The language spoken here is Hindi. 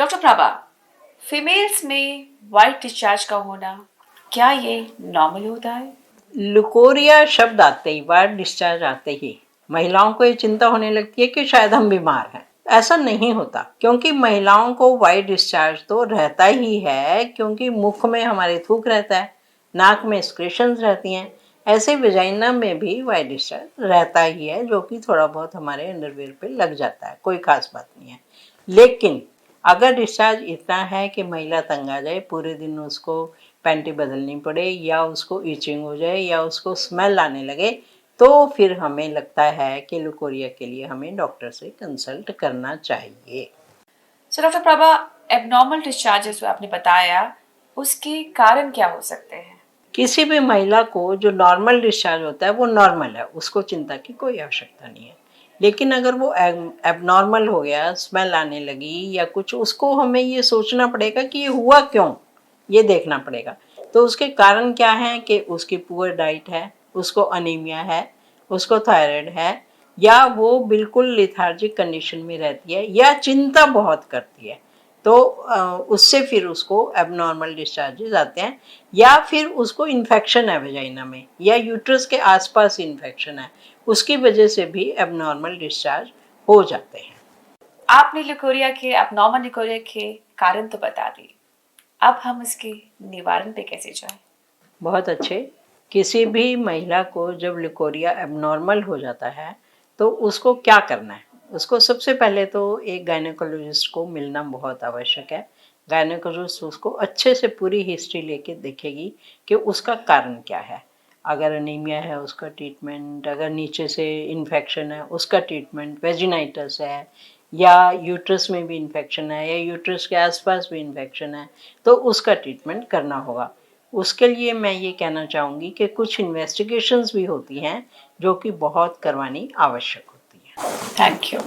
डॉक्टर प्रभा, फीमेल्स में वाइट डिस्चार्ज का होना क्या ये नॉर्मल होता है? लुकोरिया शब्द आते ही, वाइट डिस्चार्ज आते ही महिलाओं को ये चिंता होने लगती है कि शायद हम बीमार हैं। ऐसा नहीं होता, क्योंकि महिलाओं को वाइट डिस्चार्ज तो रहता ही है, क्योंकि मुख में हमारे थूक रहता है, नाक में एक्सक्रीशंस रहती हैं। ऐसे वेजाइना में भी वाइट डिस्चार्ज रहता ही है, जो कि थोड़ा बहुत हमारे अंडरवियर पे लग जाता है, कोई खास बात नहीं है। लेकिन अगर डिस्चार्ज इतना है कि महिला तंग आ जाए, पूरे दिन उसको पैंटी बदलनी पड़े, या उसको ईचिंग हो जाए, या उसको स्मेल आने लगे, तो फिर हमें लगता है कि लुकोरिया के लिए हमें डॉक्टर से कंसल्ट करना चाहिए। So doctor Prabha, abnormal discharges जो आपने बताया, उसके कारण क्या हो सकते हैं? किसी भी महिला को जो नॉर्मल डिस्चार्ज होता है वो नॉर्मल है, उसको चिंता की कोई आवश्यकता नहीं है। लेकिन अगर वो एबनॉर्मल हो गया, स्मेल आने लगी या कुछ, उसको हमें ये सोचना पड़ेगा कि ये हुआ क्यों, ये देखना पड़ेगा। तो उसके कारण क्या है कि उसकी पुअर डाइट है, उसको अनीमिया है, उसको थायराइड है, या वो बिल्कुल लिथार्जिक कंडीशन में रहती है, या चिंता बहुत करती है। तो उससे फिर उसको एबनॉर्मल डिस्चार्जेस आते हैं, या फिर उसको इन्फेक्शन है वेजाइना में, या यूट्रस के आसपास इन्फेक्शन है, उसकी वजह से भी एबनॉर्मल डिस्चार्ज हो जाते हैं। आपने लुकोरिया के एबनॉर्मल लुकोरिया के कारण तो बता दिए, अब हम इसके निवारण पे कैसे जाएं? बहुत अच्छे। किसी भी महिला को जब लुकोरिया एबनॉर्मल हो जाता है तो उसको क्या करना है? उसको सबसे पहले तो एक गायनेकोलॉजिस्ट को मिलना बहुत आवश्यक है। गायनेकोलॉजिस्ट उसको अच्छे से पूरी हिस्ट्री लेके देखेगी कि उसका कारण क्या है। अगर अनीमिया है उसका ट्रीटमेंट, अगर नीचे से इन्फेक्शन है उसका ट्रीटमेंट, वेजिनाइटिस है, या यूट्रस में भी इन्फेक्शन है, या यूट्रस के आसपास भी इन्फेक्शन है, तो उसका ट्रीटमेंट करना होगा। उसके लिए मैं ये कहना चाहूँगी कि कुछ इन्वेस्टिगेशंस भी होती हैं जो कि बहुत करवानी आवश्यक होती है। Thank you.